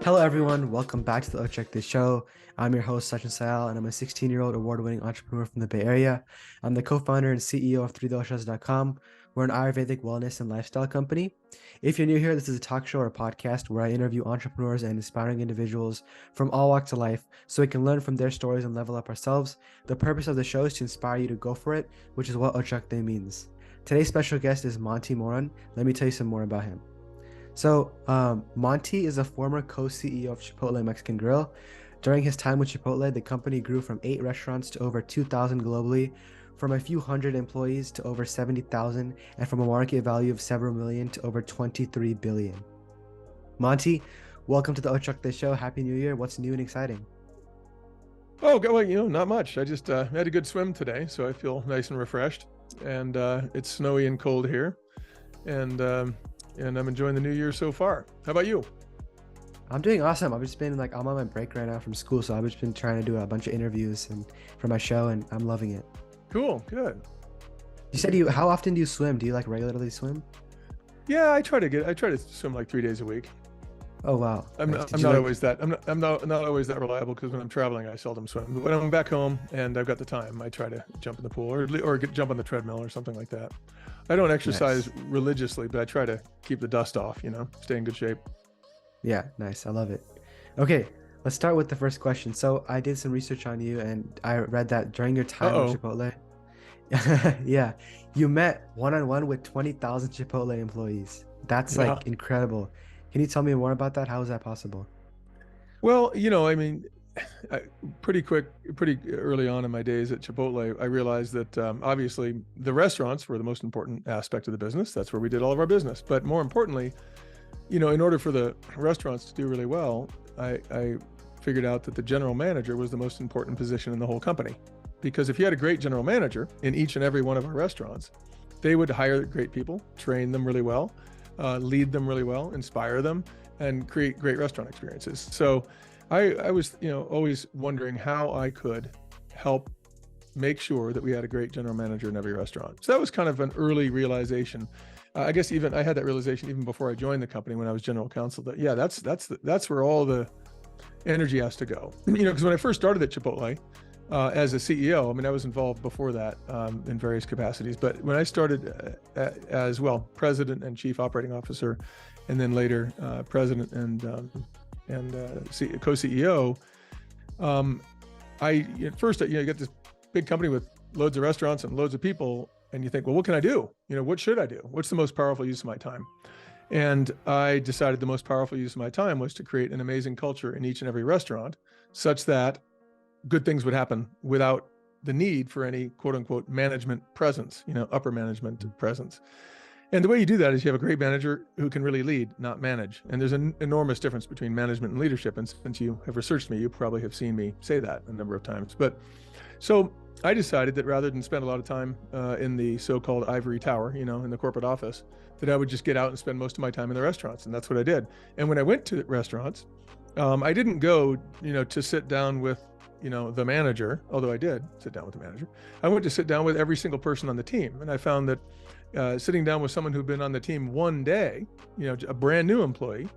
Hello, everyone. Welcome back to the Ochakde show. I'm your host, Sachin Syal, and I'm a 16-year-old award-winning entrepreneur from the Bay Area. I'm the co-founder and CEO of 3doshas.com. We're an Ayurvedic wellness and lifestyle company. If you're new here, this is a talk show or a podcast where I interview entrepreneurs and inspiring individuals from all walks of life so we can learn from their stories and level up ourselves. The purpose of the show is to inspire you to go for it, which is what Ochakde means. Today's special guest is Monty Moran. Let me tell you some more about him. So, Monty is a former co-CEO of Chipotle Mexican Grill. During his time with Chipotle, the company grew from 8 restaurants to over 2,000 globally, from a few hundred employees to over 70,000, and from a market value of several million to over 23 billion. Monty, welcome to the Ochakde show. Happy New Year. What's new and exciting? Oh, well, not much. I just had a good swim today, so I feel nice and refreshed. And it's snowy and cold here. And I'm enjoying the new year so far. How about you? I'm doing awesome. I've just been I'm on my break right now from school, so I've just been trying to do a bunch of interviews and for my show, and I'm loving it. Cool, good. You said how often do you swim? Do you regularly swim? Yeah, I try to swim like 3 days a week. Oh wow. I'm not always that reliable because when I'm traveling, I seldom swim. But when I'm back home and I've got the time, I try to jump in the pool or jump on the treadmill or something like that. I don't exercise religiously, but I try to keep the dust off, stay in good shape. Yeah, nice. I love it. Okay, let's start with the first question. So I did some research on you and I read that during your time with Chipotle, yeah, you met one-on-one with 20,000 Chipotle employees. That's incredible. Can you tell me more about that? How is that possible? Well, pretty early on in my days at Chipotle, I realized that obviously the restaurants were the most important aspect of the business. That's where we did all of our business. But more importantly, in order for the restaurants to do really well, I figured out that the general manager was the most important position in the whole company. Because if you had a great general manager in each and every one of our restaurants, they would hire great people, train them really well, lead them really well, inspire them, and create great restaurant experiences. So I was, always wondering how I could help make sure that we had a great general manager in every restaurant. So that was kind of an early realization. I guess even I had that realization even before I joined the company when I was general counsel. That that's where all the energy has to go. Because when I first started at Chipotle as a CEO, I was involved before that in various capacities. But when I started as president and chief operating officer, and then later president and co-CEO, at first, you get this big company with loads of restaurants and loads of people, and you think, well, what can I do? What should I do? What's the most powerful use of my time? And I decided the most powerful use of my time was to create an amazing culture in each and every restaurant, such that good things would happen without the need for any quote unquote management presence, upper management presence. And the way you do that is you have a great manager who can really lead, not manage. And there's an enormous difference between management and leadership. And since you have researched me, you probably have seen me say that a number of times. But so I decided that rather than spend a lot of time in the so-called ivory tower, in the corporate office, that I would just get out and spend most of my time in the restaurants. And that's what I did. And when I went to the restaurants, I didn't go, to sit down with, the manager, although I did sit down with the manager. I went to sit down with every single person on the team. And I found that sitting down with someone who'd been on the team one day, a brand new employee,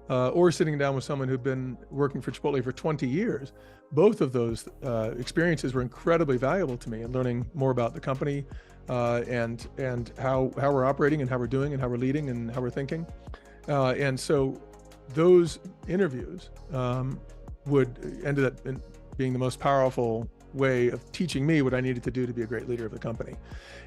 or sitting down with someone who'd been working for Chipotle for 20 years, both of those experiences were incredibly valuable to me in learning more about the company and how we're operating and how we're doing and how we're leading and how we're thinking. And so those interviews ended up being the most powerful way of teaching me what I needed to do to be a great leader of the company.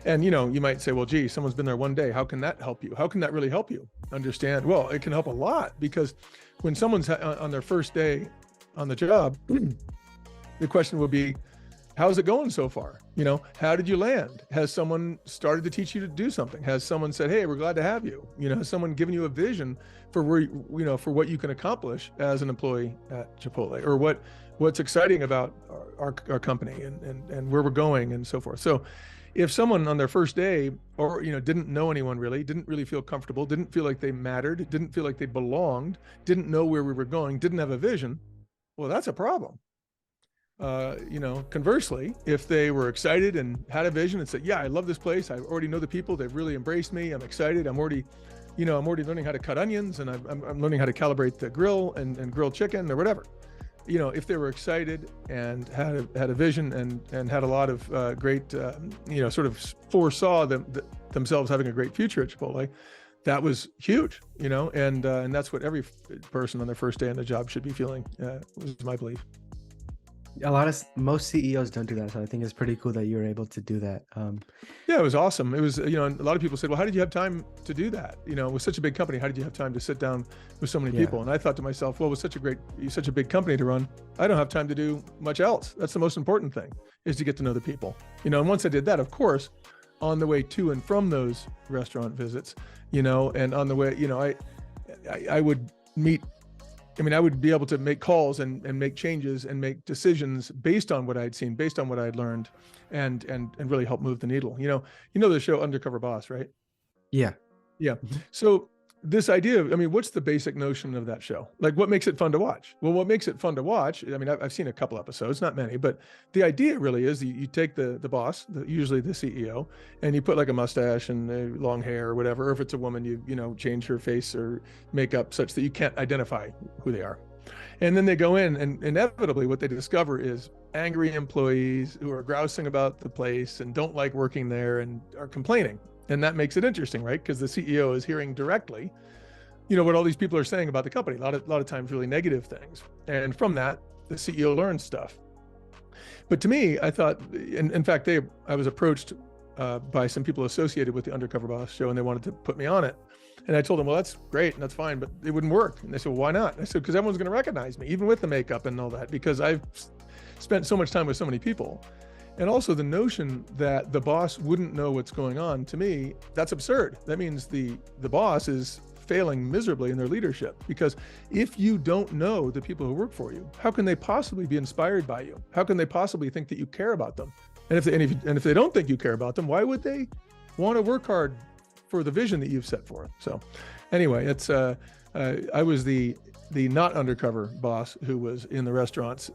And, you might say, well, gee, someone's been there one day. How can that help you? How can that really help you understand? Well, it can help a lot, because when someone's on their first day on the job, the question will be, how's it going so far? How did you land? Has someone started to teach you to do something? Has someone said, hey, we're glad to have you? Has someone given you a vision for for what you can accomplish as an employee at Chipotle, or what's exciting about our company and where we're going and so forth. So if someone on their first day or, didn't know anyone really, didn't really feel comfortable, didn't feel like they mattered, didn't feel like they belonged, didn't know where we were going, didn't have a vision, well, that's a problem. Conversely, if they were excited and had a vision and said, yeah, I love this place. I already know the people. They've really embraced me. I'm excited. I'm already I'm already learning how to cut onions, and I'm learning how to calibrate the grill and grill chicken or whatever. If they were excited and had a vision and had a lot of great, sort of foresaw themselves having a great future at Chipotle, that was huge, and that's what every person on their first day on the job should be feeling, was my belief. Most CEOs don't do that, so I think it's pretty cool that you were able to do that. Yeah, it was awesome. It was, and a lot of people said, well, how did you have time to do that? With such a big company, how did you have time to sit down with so many people? And I thought to myself, well, with such a big company to run, I don't have time to do much else. That's the most important thing, is to get to know the people. And once I did that, of course, on the way to and from those restaurant visits, and on the way, I would meet, I would be able to make calls and make changes and make decisions based on what I'd seen, based on what I'd learned, and really help move the needle. The show Undercover Boss, right? Yeah. Yeah. So this idea of, what's the basic notion of that show? Like, what makes it fun to watch? Well, what makes it fun to watch, I've seen a couple episodes, not many, but the idea really is you take the boss, usually the CEO, and you put like a mustache and long hair or whatever. Or if it's a woman, you change her face or makeup such that you can't identify who they are. And then they go in, and inevitably what they discover is angry employees who are grousing about the place and don't like working there and are complaining. And that makes it interesting, right? Because the CEO is hearing directly, what all these people are saying about the company. A lot of times really negative things. And from that, the CEO learns stuff. But to me, I thought, in fact, I was approached by some people associated with the Undercover Boss show, and they wanted to put me on it. And I told them, well, that's great and that's fine, but it wouldn't work. And they said, well, why not? And I said, because everyone's going to recognize me, even with the makeup and all that, because I've spent so much time with so many people. And also the notion that the boss wouldn't know what's going on, to me, that's absurd. That means the boss is failing miserably in their leadership, because if you don't know the people who work for you, how can they possibly be inspired by you? How can they possibly think that you care about them? And if they don't think you care about them, why would they want to work hard for the vision that you've set for them? So anyway, it's I was the not undercover boss who was in the restaurants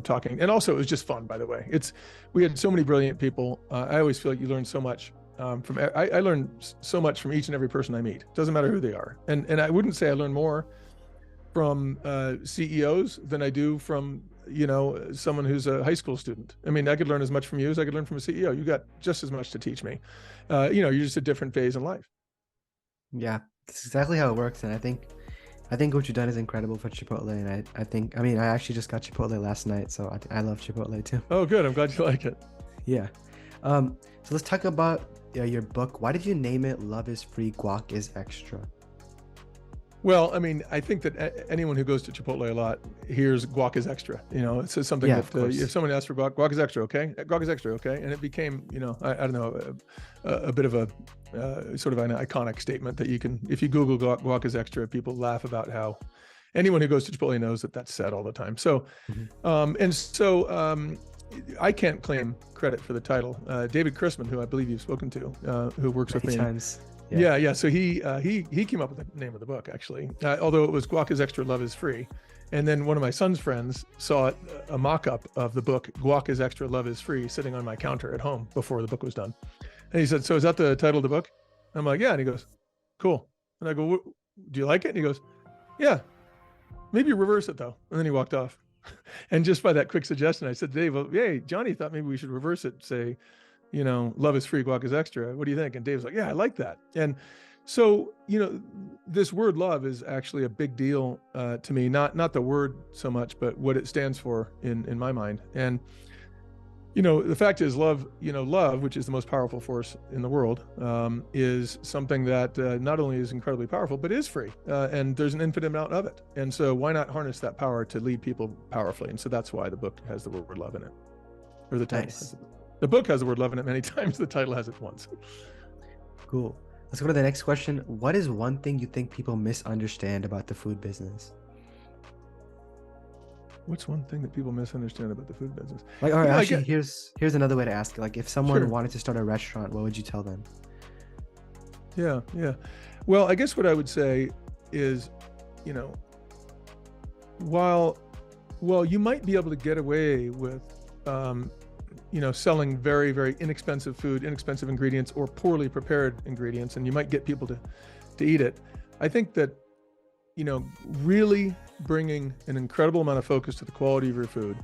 talking. And also it was just fun, by the way. We had so many brilliant people. I always feel like you learn so much I learn so much from each and every person I meet. Doesn't matter who they are. And I wouldn't say I learn more from CEOs than I do from, someone who's a high school student. I could learn as much from you as I could learn from a CEO. You got just as much to teach me. You're just a different phase in life. Yeah, that's exactly how it works. And I think what you've done is incredible for Chipotle. And I actually just got Chipotle last night, so I love Chipotle too. Oh, good. I'm glad you like it. Yeah. So let's talk about your book. Why did you name it Love is Free, Guac is Extra? Well, I think that anyone who goes to Chipotle a lot hears guac is extra. It's something that if someone asks for guac is extra, okay? Guac is extra, okay? And it became, I don't know, a bit of a sort of an iconic statement that you can, if you Google guac is extra, people laugh about how anyone who goes to Chipotle knows that that's said all the time. So, I can't claim credit for the title. David Chrisman, who I believe you've spoken to, who works with me. Times. Yeah. So he came up with the name of the book, actually, although it was Guac is Extra, Love is Free. And then one of my son's friends saw a mock-up of the book Guac is Extra, Love is Free sitting on my counter at home before the book was done. And he said, so is that the title of the book? I'm like, yeah. And he goes, cool. And I go, do you like it? And he goes, yeah, maybe reverse it though. And then he walked off. And just by that quick suggestion, I said, Dave, well, hey, Johnny thought maybe we should reverse it, say, love is free, guac is extra. What do you think? And Dave's like, yeah, I like that. And so, this word love is actually a big deal to me, not the word so much, but what it stands for in my mind. And, the fact is love, which is the most powerful force in the world, is something that not only is incredibly powerful, but is free. And there's an infinite amount of it. And so why not harness that power to lead people powerfully? And so that's why the book has the word love in it, or the title. Nice. The book has the word love in it many times. The title has it once. Cool. Let's go to the next question. What is one thing you think people misunderstand about the food business? What's one thing that people misunderstand about the food business? All right, actually, here's another way to ask it. Like, if someone wanted to start a restaurant, what would you tell them? Yeah. Well, I guess what I would say is, while you might be able to get away with, selling very, very inexpensive food, inexpensive ingredients, or poorly prepared ingredients, and you might get people to to eat it. I think that, really bringing an incredible amount of focus to the quality of your food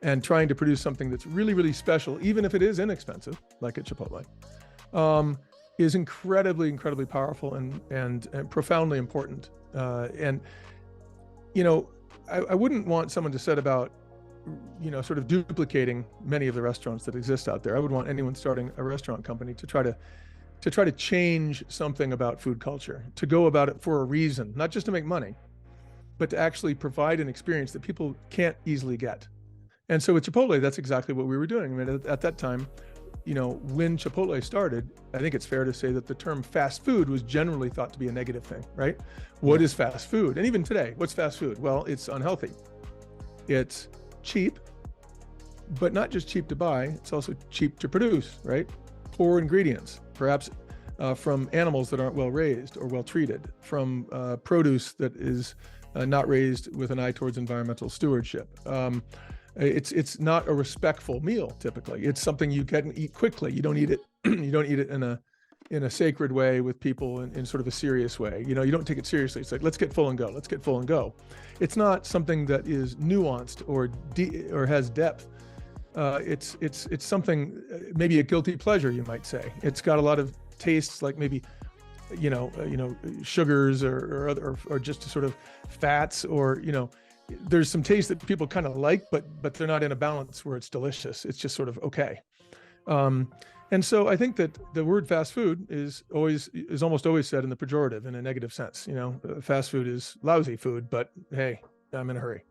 and trying to produce something that's really, really special, even if it is inexpensive, like at Chipotle, is incredibly, incredibly powerful and profoundly important. I wouldn't want someone to set about, sort of duplicating many of the restaurants that exist out there. I would want anyone starting a restaurant company to try to change something about food culture, to go about it for a reason, not just to make money, but to actually provide an experience that people can't easily get. And so with Chipotle, that's exactly what we were doing. I mean, at that time, when Chipotle started, I think it's fair to say that the term fast food was generally thought to be a negative thing, right? What is fast food? And even today, what's fast food? Well, it's unhealthy. It's cheap, but not just cheap to buy, it's also cheap to produce, right? Poor ingredients, perhaps from animals that aren't well raised or well treated, from produce that is not raised with an eye towards environmental stewardship. It's not a respectful meal typically. It's something you can eat quickly. You don't eat it. You don't eat it in a sacred way with people in sort of a serious way. You don't take it seriously. It's like, let's get full and go. Let's get full and go. It's not something that is nuanced or has depth. It's something, maybe a guilty pleasure, you might say. It's got a lot of tastes, like maybe sugars or just sort of fats, or there's some taste that people kind of like, but they're not in a balance where it's delicious. It's just sort of okay. And so I think that the word fast food is almost always said in the pejorative, in a negative sense. Fast food is lousy food, but hey, I'm in a hurry.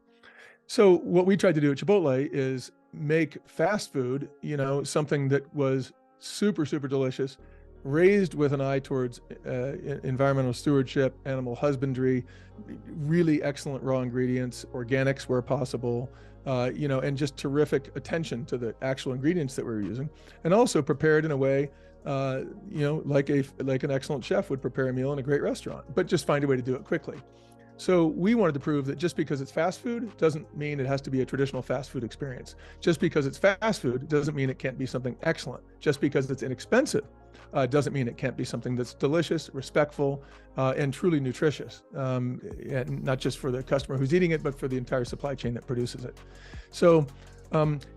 So what we tried to do at Chipotle is make fast food, something that was super, super delicious, raised with an eye towards environmental stewardship, animal husbandry, really excellent raw ingredients, organics where possible, and just terrific attention to the actual ingredients that we were using, and also prepared in a way, like an excellent chef would prepare a meal in a great restaurant, but just find a way to do it quickly. So we wanted to prove that just because it's fast food doesn't mean it has to be a traditional fast food experience. Just because it's fast food doesn't mean it can't be something excellent. Just because it's inexpensive doesn't mean it can't be something that's delicious, respectful, and truly nutritious, and not just for the customer who's eating it, but for the entire supply chain that produces it. So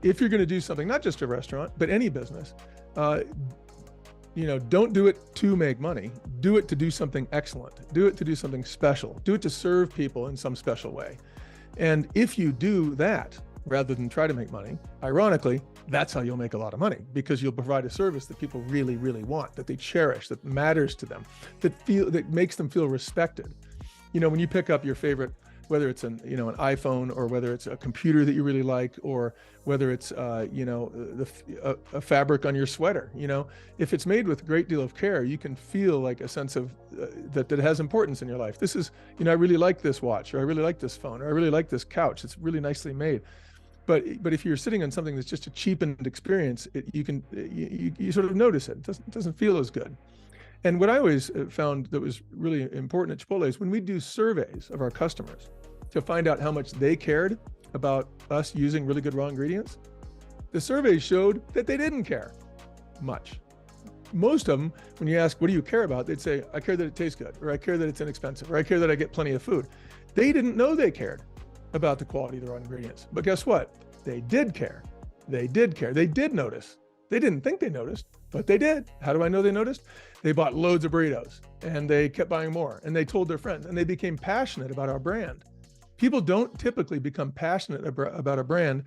if you're going to do something, not just a restaurant, but any business, don't do it to make money. Do it to do something excellent. Do it to do something special. Do it to serve people in some special way. And if you do that, rather than try to make money, ironically, that's how you'll make a lot of money, because you'll provide a service that people really, really want, that they cherish, that matters to them, that makes them feel respected. When you pick up your favorite, whether it's an iPhone, or whether it's a computer that you really like, or whether it's a fabric on your sweater, if it's made with a great deal of care, you can feel like a sense of that has importance in your life. This is, I really like this watch, or I really like this phone, or I really like this couch. It's really nicely made. But if you're sitting on something that's just a cheapened experience, you sort of notice it. It doesn't feel as good. And what I always found that was really important at Chipotle is when we do surveys of our customers to find out how much they cared about us using really good raw ingredients, the surveys showed that they didn't care much. Most of them, when you ask, what do you care about? They'd say, I care that it tastes good, or I care that it's inexpensive, or I care that I get plenty of food. They didn't know they cared about the quality of the raw ingredients. But guess what? They did care. They did care. They did notice. They didn't think they noticed, but they did. How do I know they noticed? They bought loads of burritos, and they kept buying more, and they told their friends, and they became passionate about our brand. People don't typically become passionate about a brand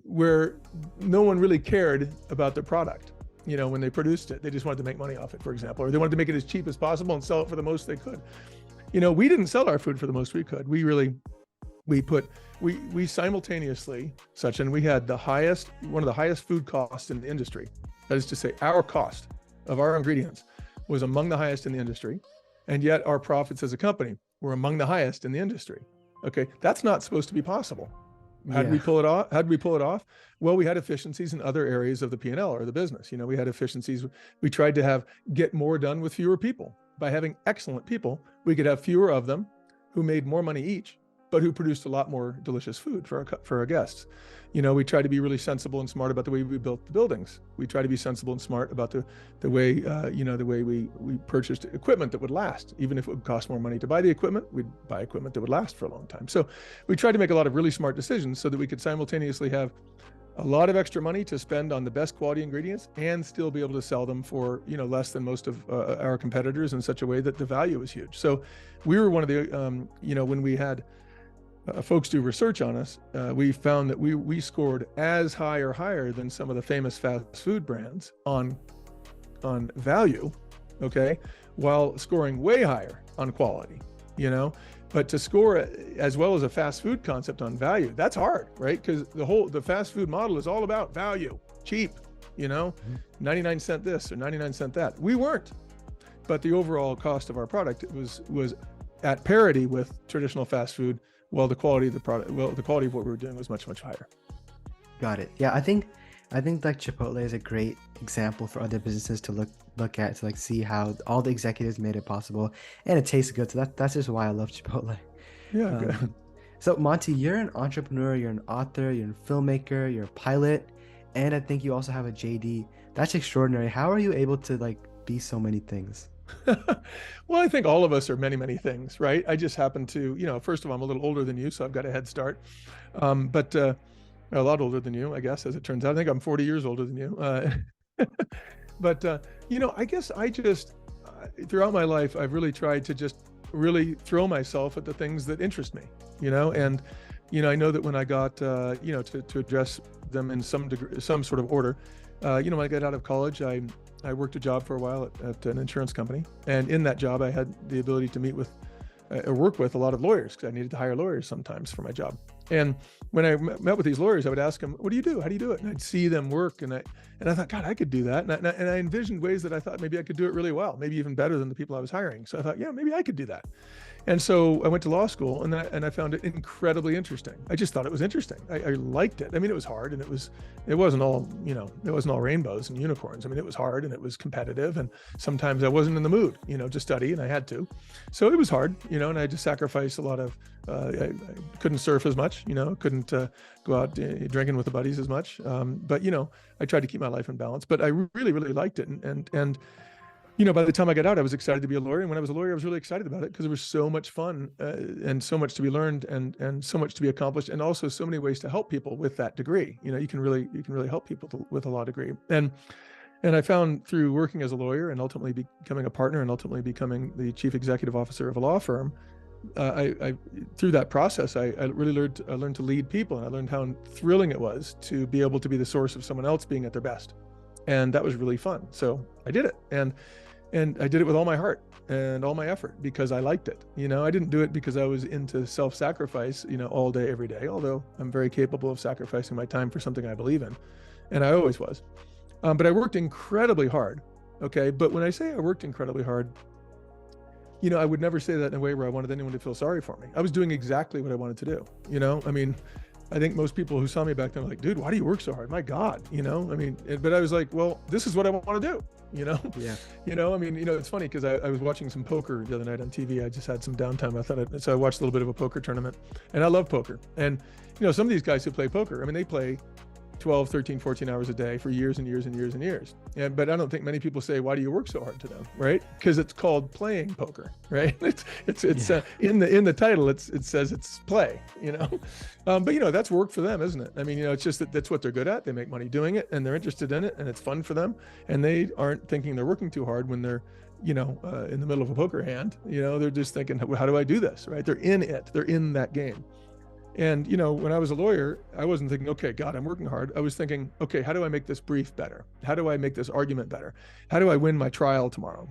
where no one really cared about the product. When they produced it, they just wanted to make money off it, for example, or they wanted to make it as cheap as possible and sell it for the most they could. We didn't sell our food for the most we could. We simultaneously, Sachin, we had one of the highest food costs in the industry. That is to say, our cost of our ingredients was among the highest in the industry, and yet our profits as a company were among the highest in the industry. Okay, that's not supposed to be possible. How did we pull it off? How did we pull it off? Well, we had efficiencies in other areas of the P&L or the business. We had efficiencies. We tried to get more done with fewer people. By having excellent people, we could have fewer of them who made more money each, but who produced a lot more delicious food for our guests. We try to be really sensible and smart about the way we built the buildings. We try to be sensible and smart about the way we purchased equipment that would last. Even if it would cost more money to buy the equipment, we'd buy equipment that would last for a long time. So we tried to make a lot of really smart decisions so that we could simultaneously have a lot of extra money to spend on the best quality ingredients and still be able to sell them for less than most of our competitors in such a way that the value is huge. So we were one of the when we had folks do research on us, we found that we scored as high or higher than some of the famous fast food brands on value, okay, while scoring way higher on quality, But to score as well as a fast food concept on value, that's hard, right? Because the fast food model is all about value, cheap, 99 cent this or 99 cent that. We weren't, but the overall cost of our product was at parity with traditional fast food, while the quality of the product, the quality of what we were doing was much, much higher. Got it. Yeah, I think like Chipotle is a great example for other businesses to look at, to like see how all the executives made it possible, and it tastes good. So that's just why I love Chipotle. Yeah. Good. So Monty, you're an entrepreneur, you're an author, you're a filmmaker, you're a pilot, and I think you also have a JD. That's extraordinary. How are you able to like be so many things? Well, I think all of us are many, many things, right? I just happen to, first of all, I'm a little older than you, so I've got a head start. But a lot older than you, I guess, as it turns out. I think I'm 40 years older than you. But, I guess I just, throughout my life, I've really tried to just really throw myself at the things that interest me, and, I know that when I got, to address them in some degree, some sort of order, when I got out of college, I worked a job for a while at an insurance company. And in that job, I had the ability to meet with or work with a lot of lawyers because I needed to hire lawyers sometimes for my job. And when I met with these lawyers, I would ask them, what do you do? How do you do it? And I'd see them work. And I thought, God, I could do that. And I envisioned ways that I thought maybe I could do it really well, maybe even better than the people I was hiring. So I thought, yeah, maybe I could do that. And so I went to law school and I found it incredibly interesting. I just thought it was interesting. I liked it. I mean, it was hard and it wasn't all, it wasn't all rainbows and unicorns. I mean, it was hard and it was competitive. And sometimes I wasn't in the mood, to study, and I had to. So it was hard, and I had to sacrifice a lot of, I couldn't surf as much, couldn't go out drinking with the buddies as much. But, I tried to keep my life in balance, but I really, really liked it. And by the time I got out, I was excited to be a lawyer. And when I was a lawyer, I was really excited about it because there was so much fun and so much to be learned and so much to be accomplished, and also so many ways to help people with that degree. You can really help people with a law degree. And I found through working as a lawyer and ultimately becoming a partner and ultimately becoming the chief executive officer of a law firm, through that process, I really learned to lead people, and I learned how thrilling it was to be able to be the source of someone else being at their best. And that was really fun. So I did it. And I did it with all my heart and all my effort because I liked it. I didn't do it because I was into self-sacrifice, all day, every day, although I'm very capable of sacrificing my time for something I believe in. And I always was. But I worked incredibly hard. Okay. But when I say I worked incredibly hard, I would never say that in a way where I wanted anyone to feel sorry for me. I was doing exactly what I wanted to do. I mean, I think most people who saw me back then were like, dude, why do you work so hard? My God, but I was like, well, this is what I want to do, Yeah. It's funny because I was watching some poker the other night on TV. I just had some downtime. So I watched a little bit of a poker tournament, and I love poker. And, some of these guys who play poker, they play 12, 13, 14 hours a day for years and years and years and years. But I don't think many people say, why do you work so hard to them? Right? Because it's called playing poker, right? It's in the title, it says it's play, but that's work for them, isn't it? It's just that's what they're good at. They make money doing it and they're interested in it and it's fun for them. And they aren't thinking they're working too hard when they're, in the middle of a poker hand, they're just thinking, how do I do this? Right? They're in it. They're in that game. And, when I was a lawyer, I wasn't thinking, okay, God, I'm working hard. I was thinking, okay, how do I make this brief better? How do I make this argument better? How do I win my trial tomorrow?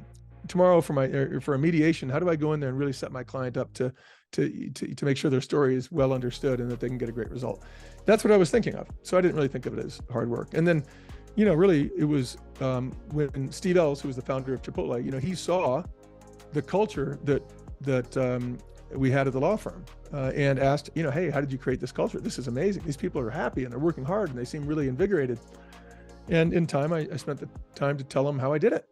Tomorrow for a mediation, how do I go in there and really set my client up to make sure their story is well understood and that they can get a great result? That's what I was thinking of. So I didn't really think of it as hard work. And then, really it was when Steve Ells, who was the founder of Chipotle, he saw the culture that we had at the law firm and asked, hey, how did you create this culture? This is amazing. These people are happy and they're working hard and they seem really invigorated. And in time, I spent the time to tell them how I did it.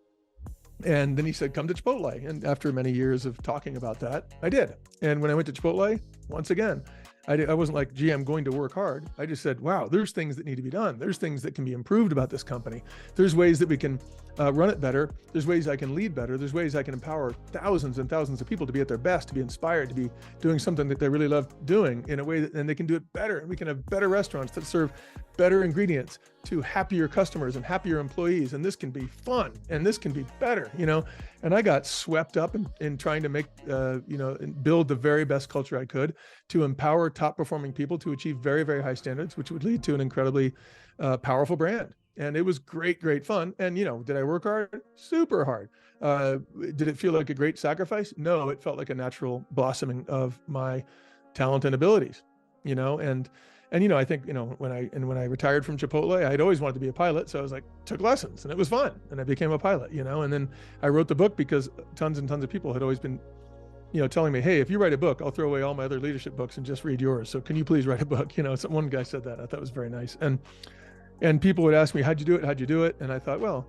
And then he said, come to Chipotle. And after many years of talking about that, I did. And when I went to Chipotle, once again, I wasn't like, gee, I'm going to work hard. I just said, wow, there's things that need to be done. There's things that can be improved about this company. There's ways that we can run it better. There's ways I can lead better. There's ways I can empower thousands and thousands of people to be at their best, to be inspired, to be doing something that they really love doing in a way that, and they can do it better. And we can have better restaurants that serve better ingredients to happier customers and happier employees. And this can be fun and this can be better, And I got swept up in trying to make, and build the very best culture I could to empower top performing people to achieve very, very high standards, which would lead to an incredibly powerful brand. And it was great, great fun. And, did I work hard? Super hard. Did it feel like a great sacrifice? No, it felt like a natural blossoming of my talent and abilities, and I think, when I retired from Chipotle, I'd always wanted to be a pilot. So I was like, took lessons and it was fun. And I became a pilot, and then I wrote the book because tons and tons of people had always been, telling me, hey, if you write a book, I'll throw away all my other leadership books and just read yours. So can you please write a book? So one guy said that. I thought it was very nice. And people would ask me, how'd you do it? How'd you do it? And I thought, well,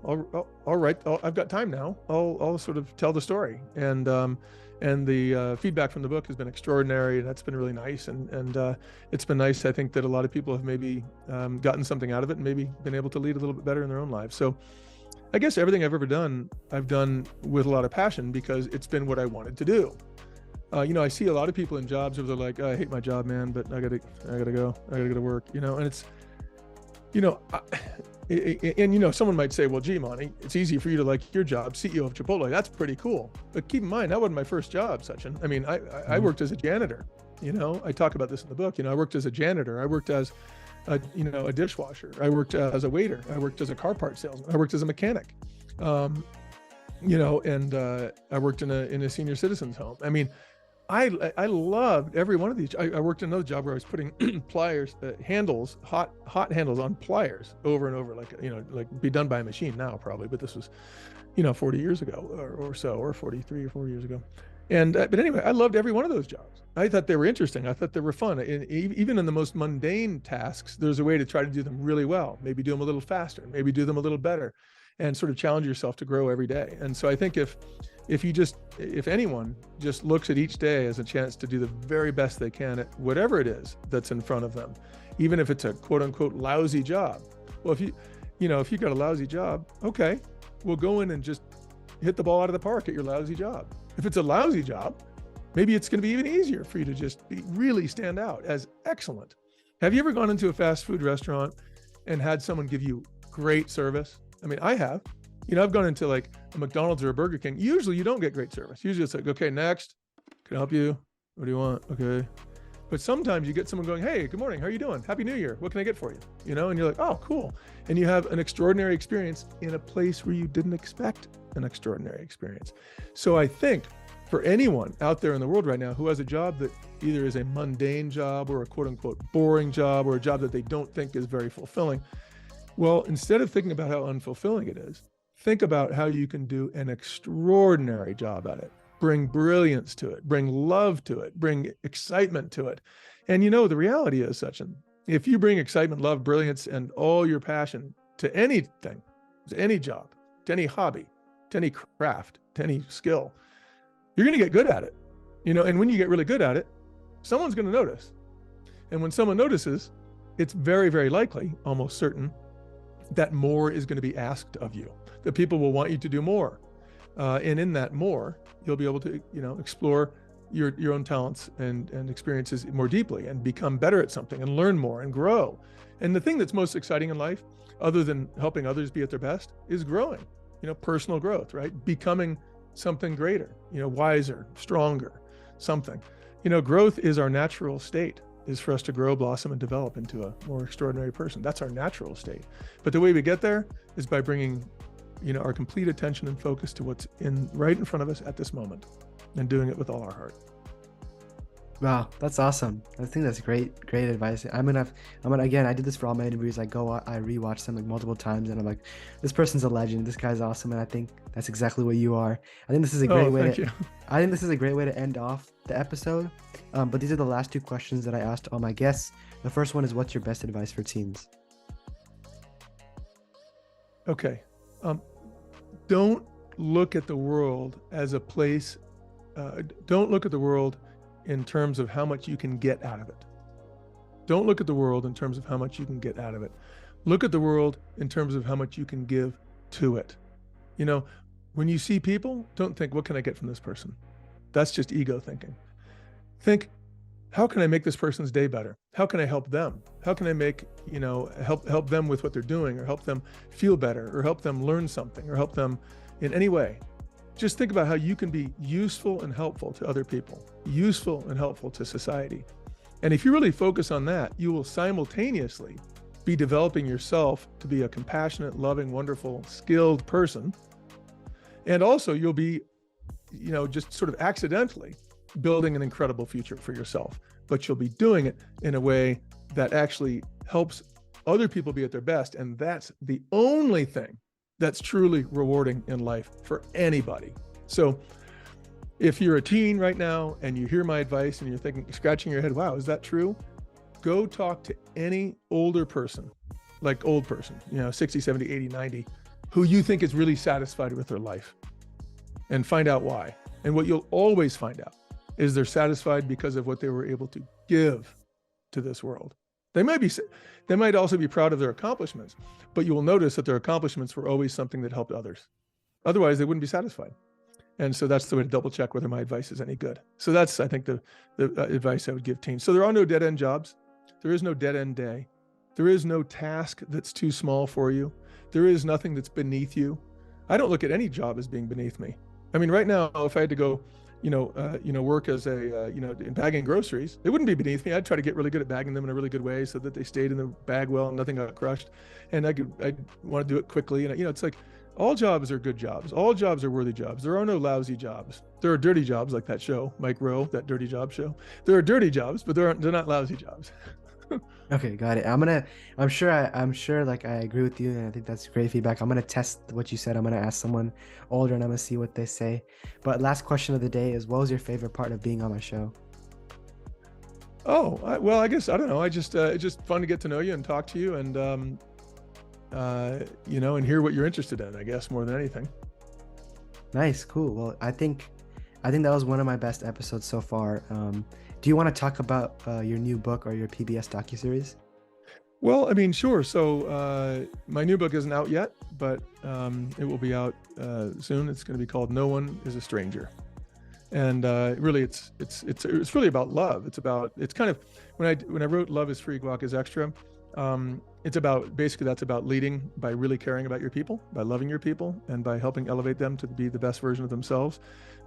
all right. I've got time now. I'll sort of tell the story. And the feedback from the book has been extraordinary. And that's been really nice. And it's been nice. I think that a lot of people have maybe gotten something out of it and maybe been able to lead a little bit better in their own lives. So I guess everything I've ever done, I've done with a lot of passion because it's been what I wanted to do. I see a lot of people in jobs where they're like, I hate my job, man, but I gotta go to work, and it's, someone might say, well, gee, Monty, it's easy for you to like your job, CEO of Chipotle. That's pretty cool. But keep in mind, that wasn't my first job, Sachin. I mean, I worked as a janitor, I talk about this in the book. I worked as a janitor. I worked as a dishwasher. I worked as a waiter. I worked as a car part salesman. I worked as a mechanic, and I worked in a senior citizens home. I mean, I loved every one of these. I worked in another job where I was putting pliers, handles, hot handles on pliers over and over, like be done by a machine now probably, but this was, 40 years ago or so, or 43 or 4 years ago. And, but anyway, I loved every one of those jobs. I thought they were interesting. I thought they were fun. And even in the most mundane tasks, there's a way to try to do them really well, maybe do them a little faster, maybe do them a little better, and sort of challenge yourself to grow every day. And so I think if anyone just looks at each day as a chance to do the very best they can at whatever it is that's in front of them, even if it's a quote unquote lousy job. Well, if you got a lousy job, okay, we'll go in and just hit the ball out of the park at your lousy job. If it's a lousy job, maybe it's going to be even easier for you to just really stand out as excellent. Have you ever gone into a fast food restaurant and had someone give you great service? I mean, I have. I've gone into like a McDonald's or a Burger King. Usually you don't get great service. Usually it's like, okay, next, can I help you? What do you want? Okay. But sometimes you get someone going, hey, good morning. How are you doing? Happy New Year. What can I get for you? And you're like, oh, cool. And you have an extraordinary experience in a place where you didn't expect an extraordinary experience. So I think for anyone out there in the world right now who has a job that either is a mundane job or a quote unquote boring job or a job that they don't think is very fulfilling, well, instead of thinking about how unfulfilling it is, think about how you can do an extraordinary job at it. Bring brilliance to it, bring love to it, bring excitement to it. And the reality is, Sachin, if you bring excitement, love, brilliance, and all your passion to anything, to any job, to any hobby, to any craft, to any skill, you're going to get good at it. And when you get really good at it, someone's going to notice. And when someone notices, it's very, very likely, almost certain, that more is going to be asked of you, that people will want you to do more. And in that more, you'll be able to, explore your own talents and experiences more deeply and become better at something and learn more and grow. And the thing that's most exciting in life, other than helping others be at their best, is growing, personal growth, right? Becoming something greater, wiser, stronger, something. Growth is our natural state, is for us to grow, blossom, and develop into a more extraordinary person. That's our natural state. But the way we get there is by bringing, our complete attention and focus to what's right in front of us at this moment and doing it with all our heart. Wow, that's awesome. I think that's great advice. I'm gonna again, I did this for all my interviews. I rewatch them like multiple times and I'm like, this person's a legend. This guy's awesome. And I think that's exactly what you are. I think this is a great I think this is a great way to end off the episode. But these are the last two questions that I asked all my guests. The first one is, what's your best advice for teens? Okay. Don't look at the world as a place, don't look at the world in terms of how much you can get out of it. Don't look at the world in terms of how much you can get out of it. Look at the world in terms of how much you can give to it. You know, when you see people, don't think, what can I get from this person? That's just ego thinking. Think, how can I make this person's day better? How can I help them? How can I make, help them with what they're doing, or help them feel better, or help them learn something, or help them in any way? Just think about how you can be useful and helpful to other people, useful and helpful to society. And if you really focus on that, you will simultaneously be developing yourself to be a compassionate, loving, wonderful, skilled person. And also you'll be, just sort of accidentally building an incredible future for yourself, but you'll be doing it in a way that actually helps other people be at their best. And that's the only thing that's truly rewarding in life for anybody. So if you're a teen right now and you hear my advice and you're thinking, scratching your head, wow, is that true? Go talk to any older person, like old person, 60, 70, 80, 90, who you think is really satisfied with their life, and find out why. And what you'll always find out is they're satisfied because of what they were able to give to this world. They might also be proud of their accomplishments, but you will notice that their accomplishments were always something that helped others. Otherwise, they wouldn't be satisfied. And so that's the way to double check whether my advice is any good. So that's, I think, the advice I would give teens. So there are no dead end jobs. There is no dead end day. There is no task that's too small for you. There is nothing that's beneath you. I don't look at any job as being beneath me. I mean, right now, if I had to go, work as in bagging groceries, it wouldn't be beneath me. I'd try to get really good at bagging them in a really good way so that they stayed in the bag well and nothing got crushed. And I'd want to do it quickly. And, it's like, all jobs are good jobs. All jobs are worthy jobs. There are no lousy jobs. There are dirty jobs, like that show, Mike Rowe, that dirty job show. There are dirty jobs, but they're not lousy jobs. Okay, got it. I'm sure like I agree with you, and I think that's great feedback. I'm gonna test what you said. I'm gonna ask someone older and I'm gonna see what they say. But last question of the day is, what was your favorite part of being on my show? Well, I guess, I don't know. It's just fun to get to know you and talk to you, and and hear what you're interested in, I guess, more than anything. Nice, cool. Well, I think that was one of my best episodes so far. Do you want to talk about your new book or your PBS docuseries? Well, I mean, sure. So my new book isn't out yet, but it will be out soon. It's going to be called "No One Is a Stranger," and really, it's really about love. It's kind of, when I wrote "Love is Free, Guac is Extra." It's about, basically, that's about leading by really caring about your people, by loving your people, and by helping elevate them to be the best version of themselves.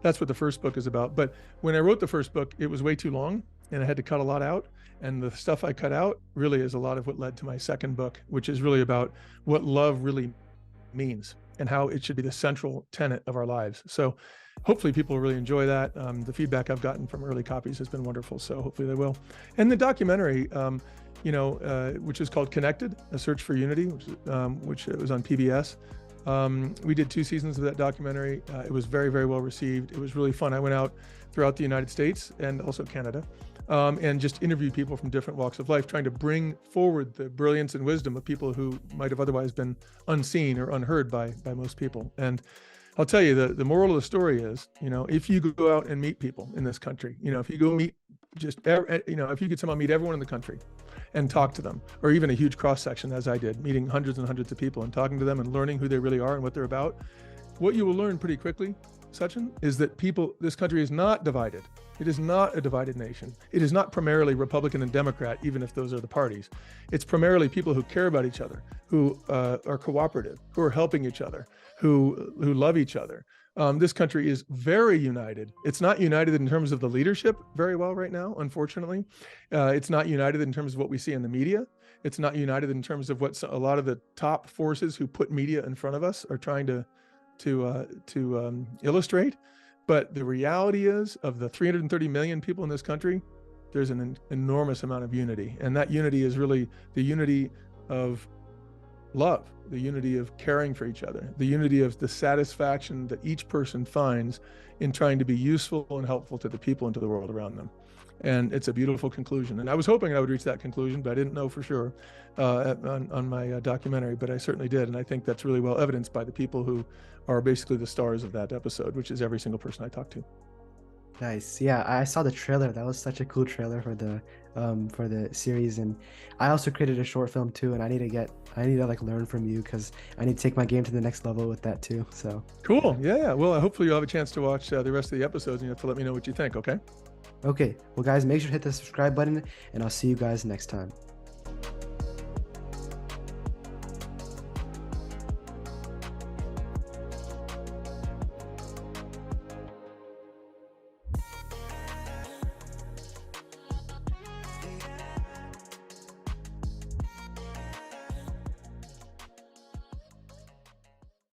That's what the first book is about. But when I wrote the first book, it was way too long and I had to cut a lot out. And the stuff I cut out really is a lot of what led to my second book, which is really about what love really means and how it should be the central tenet of our lives. So hopefully people will really enjoy that. The feedback I've gotten from early copies has been wonderful, so hopefully they will. And the documentary, which is called Connected, A Search for Unity, which was on PBS. We did 2 seasons of that documentary. It was very, very well received. It was really fun. I went out throughout the United States and also Canada, and just interviewed people from different walks of life, trying to bring forward the brilliance and wisdom of people who might have otherwise been unseen or unheard by most people. And I'll tell you, the moral of the story is, if you go out and meet people in this country, if you go meet if you could somehow meet everyone in the country and talk to them, or even a huge cross section, as I did, meeting hundreds and hundreds of people and talking to them and learning who they really are and what they're about, what you will learn pretty quickly, Sachin, is that this country is not divided. It is not a divided nation. It is not primarily Republican and Democrat, even if those are the parties. It's primarily people who care about each other, who are cooperative, who are helping each other, who love each other. This country is very united. It's not united in terms of the leadership very well right now, unfortunately. It's not united in terms of what we see in the media. It's not united in terms of what a lot of the top forces who put media in front of us are trying to illustrate. But the reality is, of the 330 million people in this country, there's an enormous amount of unity. And that unity is really the unity of love, the unity of caring for each other, the unity of the satisfaction that each person finds in trying to be useful and helpful to the people and to the world around them. And it's a beautiful conclusion. And I was hoping I would reach that conclusion, but I didn't know for sure on my documentary, but I certainly did. And I think that's really well evidenced by the people who are basically the stars of that episode, which is every single person I talked to. Nice. Yeah, I saw the trailer. That was such a cool trailer for the series. And I also created a short film too, and I need to like learn from you because I need to take my game to the next level with that too. So Cool. Yeah. Well, hopefully you'll have a chance to watch the rest of the episodes, and you have to let me know what you think. Okay. okay. Well guys, make sure to hit the subscribe button and I'll see you guys next time.